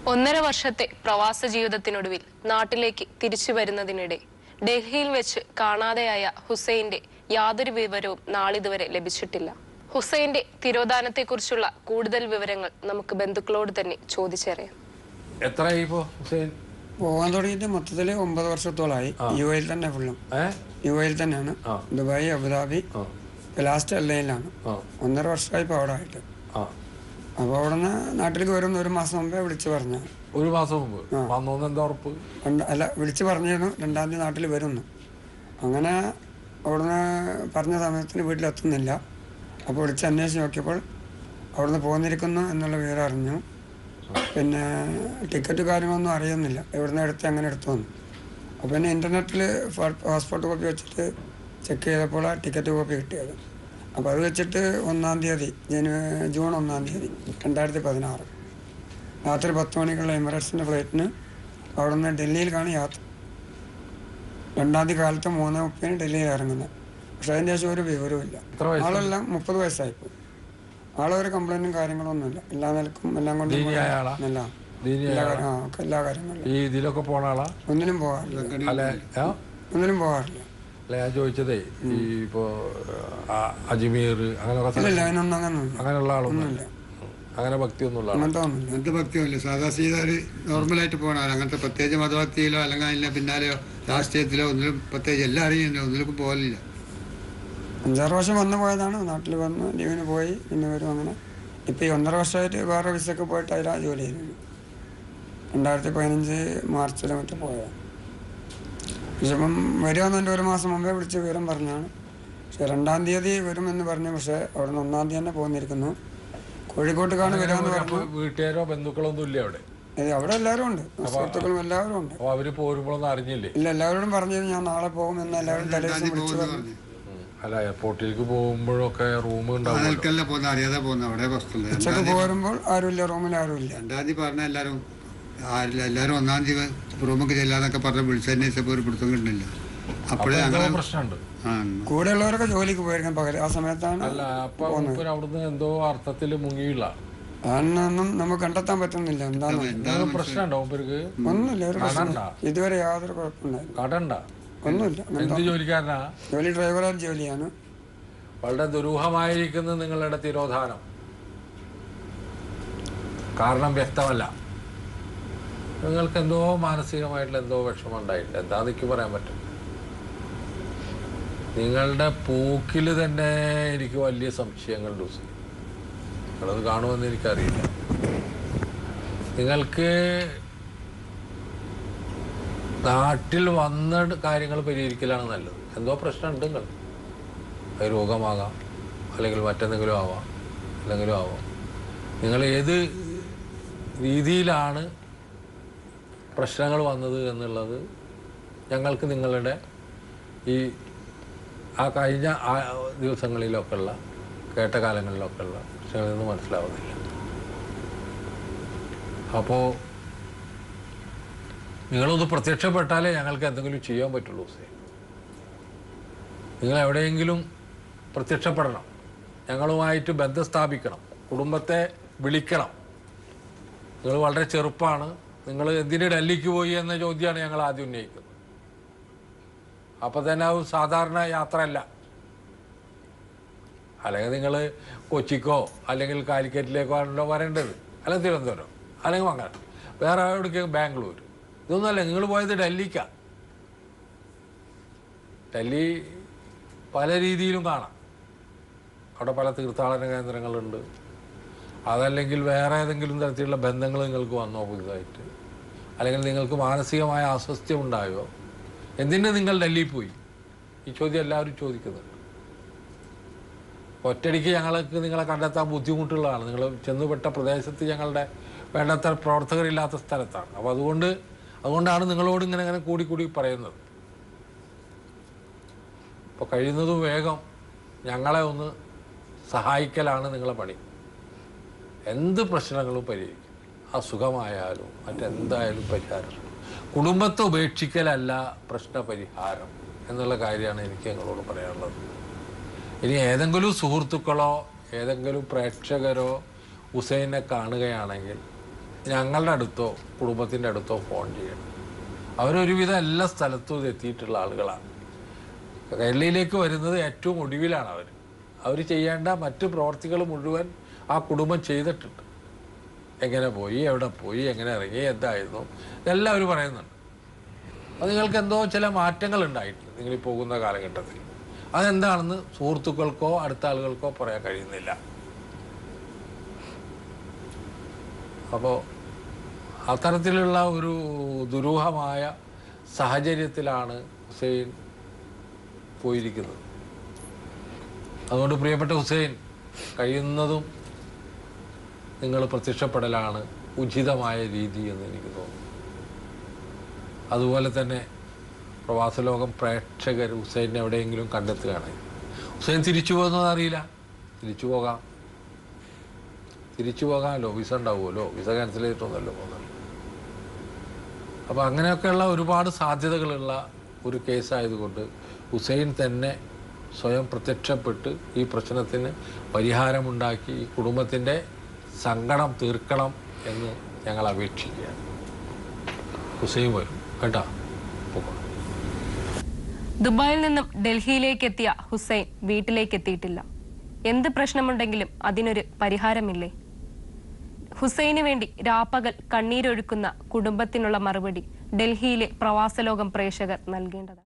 1.5 വർഷത്തെ പ്രവാസ ജീവിതത്തിനൊടുവിൽ നാട്ടിലേക്ക് തിരിച്ചു വരുന്നതിനിടെ ഡൽഹിയിൽ വെച്ച് കാണാതെയായ ഹുസൈന്റെ യാതൊരു വിവരവും നാളിതുവരെ ലഭിച്ചിട്ടില്ല. ഹുസൈന്റെ തിരോധാനത്തെക്കുറിച്ചുള്ള കൂടുതൽ വിവരങ്ങൾ നമുക്ക് ബന്ധുക്കളോട് തന്നെ ചോദിച്ചറിയാം. എത്രയായി ഇപ്പോ ഹുസൈൻ പോകാൻ തുടങ്ങിയിട്ട് മൊത്തത്തില് 9 വർഷത്തോളമായി. യുഎയിൽ തന്നെ ഫുള്ളും യുഎയിൽ തന്നെയാണ്. Dubai, Abu Dhabi, last എല്ലയിലാണ്. 1.5 വർഷമായി ഇപ്പോൾ അവിടെ ആയിട്ട്. അപ്പോൾ അവിടെ നിന്ന് നാട്ടിലേക്ക് വരുന്ന 1 മാസം മുമ്പേ വിളിച്ചു പറഞ്ഞു. 1 മാസം മുമ്പ് എന്താ ഉറപ്പ്? അല്ല, വിളിച്ചു പറഞ്ഞിരുന്നു 2-ാം തീയതി നാട്ടിൽ വരുന്നു. അങ്ങനെ അവിടുന്ന് പറഞ്ഞ സമയത്തിന് വീട്ടിലെത്തുന്നില്ല. അപ്പോൾ വിളിച്ച് അന്വേഷിച്ച് നോക്കിയപ്പോൾ അവിടുന്ന് പോന്നിരിക്കുന്നു എന്നുള്ള വിവരം അറിഞ്ഞു. പിന്നെ ടിക്കറ്റ് കാര്യങ്ങളൊന്നും അറിയുന്നില്ല, എവിടുന്ന് എടുത്ത് എങ്ങനെ എടുത്തു വന്നു. അപ്പോൾ പിന്നെ ഇൻ്റർനെറ്റിൽ പാസ്പോർട്ട് കോപ്പി വെച്ചിട്ട് ചെക്ക് ചെയ്തപ്പോൾ ആ ടിക്കറ്റ് കോപ്പി കിട്ടിയത്. അപ്പോൾ അത് വെച്ചിട്ട് 1-ാം തീയതി ജൂൺ 1-ാം തീയതി 2016 രാത്രി 10 മണിക്കുള്ള എമിറേറ്റ്സിൻ്റെ ഫ്ലൈറ്റിന് അവിടെ നിന്ന് ഡൽഹിയിലാണ് യാത്ര. 2-ാം തീയതി കാലത്ത് 3:30 ഡൽഹിയിൽ ഇറങ്ങുന്നത്. പക്ഷേ അതിൻ്റെ ശേഷം ഒരു വിവരവുമില്ല. ആളെല്ലാം 30 വയസ്സായിപ്പോയി. ആളൊരു കംപ്ലൈൻറ്റും കാര്യങ്ങളൊന്നുമില്ല. എല്ലാ നിലക്കും എല്ലാം കൊണ്ടും എല്ലാ കാര്യങ്ങളും ഒന്നിനും പോകാറില്ല. ഞാൻ ചോദിച്ചതേ ഈ ഇപ്പോ അജ്മീർ അങ്ങനെയുള്ള ആളൊന്നുമില്ല, അങ്ങനെ ഭക്തിയൊന്നുമില്ല. അങ്ങനത്തെ ഭക്തിയൊന്നുമില്ല. സാധാ സീതാര് നോർമലായിട്ട് പോകണ അങ്ങനത്തെ പ്രത്യേകിച്ച് മതഭക്തിയിലോ അല്ലെങ്കിൽ അതിൻ്റെ പിന്നാലെയോ രാഷ്ട്രീയത്തിലോ ഒന്നിലും പ്രത്യേകിച്ച് എല്ലാം അറിയുന്നില്ല, ഒന്നിലും പോകലില്ല. 5-6 വർഷം വന്നു പോയതാണ്. നാട്ടിൽ വന്ന് ലീവിന് പോയി പിന്നെ വരും. അങ്ങനെ ഇപ്പം ഈ 1.5 വർഷമായിട്ട് വേറെ വിസയൊക്കെ പോയിട്ട് അതിലാണ് ജോലി ചെയ്യുന്നത്. 2015 മാർച്ചിൽ മറ്റും പോയതാണ്. പക്ഷെ ഇപ്പം വരുമെന്ന് 1 മാസം മുമ്പേ വിളിച്ച് വിവരം പറഞ്ഞാണ്. പക്ഷെ 2-ാം തീയതി വരുമെന്ന് പറഞ്ഞു. പക്ഷെ അവിടെ നിന്ന് 1-ാം തീയതി തന്നെ പോന്നിരിക്കുന്നു. കോഴിക്കോട്ടേക്കാണ് വരാമെന്ന് പറഞ്ഞു. വീട്ടുകാരോ ബന്ധുക്കളൊന്നും ഇല്ല അവിടെ? അവിടെ എല്ലാവരും ഉണ്ട്, സുഹൃത്തുക്കളും എല്ലാവരും ഉണ്ട്. അവര് പോരുമ്പോഴൊന്നും അറിഞ്ഞില്ലേ? ഇല്ല, എല്ലാവരോടും പറഞ്ഞിരുന്നു ഞാൻ നാളെ പോകും എന്ന്. എല്ലാവരും തലേദിവസം വിളിച്ചു പറഞ്ഞു. അല്ല, എയർപോർട്ടിലേക്ക് പോകുമ്പോഴൊക്കെ റൂം ഉച്ചക്ക് പോരുമ്പോൾ ആരുമില്ല, റൂമിൽ ആരുമില്ല. 2-ാം തീയതി പറഞ്ഞ എല്ലാവരും 1-ാം തീയതി റൂമൊക്കെ ചെല്ലാന്നൊക്കെ പറഞ്ഞ് വിളിച്ചന്വേഷിച്ചപ്പോൾ ഒരു പിടുത്തം കിട്ടുന്നില്ല. അപ്പോഴേ അങ്ങനെ പ്രശ്നമുണ്ട്. കൂടെ ഉള്ളവരൊക്കെ ജോലിക്ക് പോയിരിക്കും പകരം. ആ സമയത്താണ് അവിടുന്ന് എന്തോ അർത്ഥത്തിൽ മുങ്ങിയില്ല. അതൊന്നും നമുക്ക് കണ്ടെത്താൻ പറ്റുന്നില്ല. എന്താണ് പ്രശ്നമുണ്ടോ? ഒന്നുമില്ല, ഇതുവരെ യാതൊരു കുഴപ്പമുണ്ടായില്ല. ഒന്നുമില്ല. ജോലി ഡ്രൈവറായ ജോലിയാണ്. വളരെ ദുരൂഹമായിരിക്കുന്ന നിങ്ങളുടെ തിരോധാനം കാരണം വ്യക്തമല്ല. നിങ്ങൾക്ക് എന്തോ മാനസികമായിട്ടുള്ള എന്തോ വിഷമം ഉണ്ടായിട്ടില്ല. എന്താന്ന് എനിക്ക് പറയാൻ പറ്റും. നിങ്ങളുടെ പോക്കിൽ തന്നെ എനിക്ക് വലിയ സംശയങ്ങളുണ്ട്. നിങ്ങളത് കാണുമെന്ന് എനിക്കറിയില്ല. നിങ്ങൾക്ക് നാട്ടിൽ വന്ന കാര്യങ്ങൾ പരിഹരിക്കലാണ് നല്ലത്. എന്തോ പ്രശ്നമുണ്ട് നിങ്ങൾ. അത് രോഗമാകാം, അല്ലെങ്കിൽ മറ്റെന്തെങ്കിലും ആവാം, എന്തെങ്കിലും ആവാം. നിങ്ങൾ ഏത് രീതിയിലാണ് പ്രശ്നങ്ങൾ വന്നത് എന്നുള്ളത് ഞങ്ങൾക്ക് നിങ്ങളുടെ ഈ കഴിഞ്ഞ ദിവസങ്ങളിലൊക്കെയുള്ള കേട്ട കാലങ്ങളിലൊക്കെയുള്ള പ്രശ്നങ്ങളിൽ നിന്ന് മനസ്സിലാവുന്നില്ല. അപ്പോൾ നിങ്ങളൊന്ന് പ്രത്യക്ഷപ്പെട്ടാലേ ഞങ്ങൾക്ക് എന്തെങ്കിലും ചെയ്യാൻ പറ്റുള്ളൂ. നിങ്ങൾ എവിടെയെങ്കിലും പ്രത്യക്ഷപ്പെടണം, ഞങ്ങളുമായിട്ട് ബന്ധം സ്ഥാപിക്കണം, കുടുംബത്തെ വിളിക്കണം. നിങ്ങൾ വളരെ ചെറുപ്പമാണ്, നിങ്ങൾ എന്തിന് ഡൽഹിക്ക് പോയി എന്ന ചോദ്യമാണ് ഞങ്ങൾ ആദ്യം ഉന്നയിക്കുന്നത്. അപ്പം തന്നെ അത് സാധാരണ യാത്രയല്ല. അല്ലെങ്കിൽ നിങ്ങൾ കൊച്ചിക്കോ അല്ലെങ്കിൽ കാലിക്കറ്റിലേക്കോ ആണല്ലോ വരേണ്ടത്, അല്ലെങ്കിൽ തിരുവനന്തപുരം, അല്ലെങ്കിൽ മംഗലം, വേറെ എവിടേക്ക് ബാംഗ്ലൂർ. ഇതൊന്നുമല്ല, നിങ്ങൾ പോയത് ഡൽഹിക്കാണ്. ഡൽഹി പല രീതിയിലും കാണാം. അവിടെ പല തീർത്ഥാടന കേന്ദ്രങ്ങളുണ്ട്. അതല്ലെങ്കിൽ വേറെ ഏതെങ്കിലും തരത്തിലുള്ള ബന്ധങ്ങൾ നിങ്ങൾക്ക് വന്നോ പുതുതായിട്ട്, അല്ലെങ്കിൽ നിങ്ങൾക്ക് മാനസികമായ അസ്വസ്ഥ്യം ഉണ്ടായോ? എന്തിന് നിങ്ങൾ ഡൽഹിയിൽ പോയി? ഈ ചോദ്യം എല്ലാവരും ചോദിക്കുന്നുണ്ട്. ഒറ്റയടിക്ക് ഞങ്ങൾക്ക് നിങ്ങളെ കണ്ടെത്താൻ ബുദ്ധിമുട്ടുള്ളതാണ്. നിങ്ങൾ ചെന്നുപെട്ട പ്രദേശത്ത് ഞങ്ങളുടെ വേണ്ടത്ര പ്രവർത്തകരില്ലാത്ത സ്ഥലത്താണ്. അപ്പോൾ അതുകൊണ്ടാണ് നിങ്ങളോട് ഇങ്ങനെ കൂടി പറയുന്നത്. അപ്പോൾ കഴിയുന്നതും വേഗം ഞങ്ങളെ ഒന്ന് സഹായിക്കലാണ് നിങ്ങളെ പണി. എന്ത് പ്രശ്നങ്ങളും പരിഹരിക്കും. അസുഖമായാലും മറ്റെന്തായാലും പരിഹാരം. കുടുംബത്തെ ഉപേക്ഷിക്കലല്ല പ്രശ്നപരിഹാരം എന്നുള്ള കാര്യമാണ് എനിക്ക് നിങ്ങളോട് പറയാനുള്ളത്. ഇനി ഏതെങ്കിലും സുഹൃത്തുക്കളോ ഏതെങ്കിലും പ്രേക്ഷകരോ ഹുസൈനെ കാണുകയാണെങ്കിൽ ഞങ്ങളുടെ അടുത്തോ കുടുംബത്തിൻ്റെ അടുത്തോ ഫോൺ ചെയ്യണം. അവരൊരുവിധം എല്ലാ സ്ഥലത്തും എത്തിയിട്ടുള്ള ആളുകളാണ്. കേരളയിലേക്ക് വരുന്നത് ഏറ്റവും ഒടുവിലാണ് അവർ ചെയ്യേണ്ട മറ്റു പ്രവർത്തികൾ മുഴുവൻ ആ കുടുംബം ചെയ്തിട്ടുണ്ട്. എങ്ങനെ പോയി, എവിടെ പോയി, എങ്ങനെ ഇറങ്ങി, എന്തായിരുന്നു, ഇതെല്ലാം അവർ പറയുന്നുണ്ട്. അത് നിങ്ങൾക്ക് എന്തോ ചില മാറ്റങ്ങൾ ഉണ്ടായിട്ടുണ്ട് നിങ്ങൾ ഈ പോകുന്ന കാലഘട്ടത്തിൽ. അതെന്താണെന്ന് സുഹൃത്തുക്കൾക്കോ അടുത്ത ആളുകൾക്കോ പറയാൻ കഴിയുന്നില്ല. അപ്പോൾ അത്തരത്തിലുള്ള ഒരു ദുരൂഹമായ സാഹചര്യത്തിലാണ് ഹുസൈൻ പോയിരിക്കുന്നത്. അതുകൊണ്ട് പ്രിയപ്പെട്ട ഹുസൈൻ, കഴിയുന്നതും നിങ്ങൾ പ്രത്യക്ഷപ്പെടലാണ് ഉചിതമായ രീതി എന്ന് എനിക്ക് തോന്നുന്നു. അതുപോലെ തന്നെ പ്രവാസലോകം പ്രേക്ഷകർ ഹുസൈനെ എവിടെയെങ്കിലും കണ്ടെത്തുകയാണ്. ഹുസൈൻ തിരിച്ചു പോകുന്നത് അറിയില്ല. തിരിച്ചു പോകാമല്ലോ, വിസ ഉണ്ടാവുമല്ലോ, വിസ ക്യാൻസൽ ചെയ്തിട്ടൊന്നല്ലോ പോകുന്നത്. അപ്പോൾ അങ്ങനെയൊക്കെയുള്ള ഒരുപാട് സാധ്യതകളുള്ള ഒരു കേസായതുകൊണ്ട് ഹുസൈൻ തന്നെ സ്വയം പ്രത്യക്ഷപ്പെട്ട് ഈ പ്രശ്നത്തിന് പരിഹാരമുണ്ടാക്കി ഈ കുടുംബത്തിൻ്റെ സങ്കടം തീർക്കണം എന്ന് ഞങ്ങൾ അപേക്ഷിക്കുകയാണ്. ഹുസൈൻ വരും കേട്ടോ. ദുബായിൽ നിന്നും ഡൽഹിയിലേക്ക് എത്തിയ ഹുസൈൻ വീട്ടിലേക്ക് എത്തിയിട്ടില്ല. എന്ത് പ്രശ്നമുണ്ടെങ്കിലും അതിനൊരു പരിഹാരമില്ലേ? ഹുസൈന് വേണ്ടി രാപ്പകൽ കണ്ണീരൊഴുക്കുന്ന കുടുംബത്തിനുള്ള മറുപടി ഡൽഹിയിലെ പ്രവാസലോകം പ്രേക്ഷകർ നൽകേണ്ടതാണ്.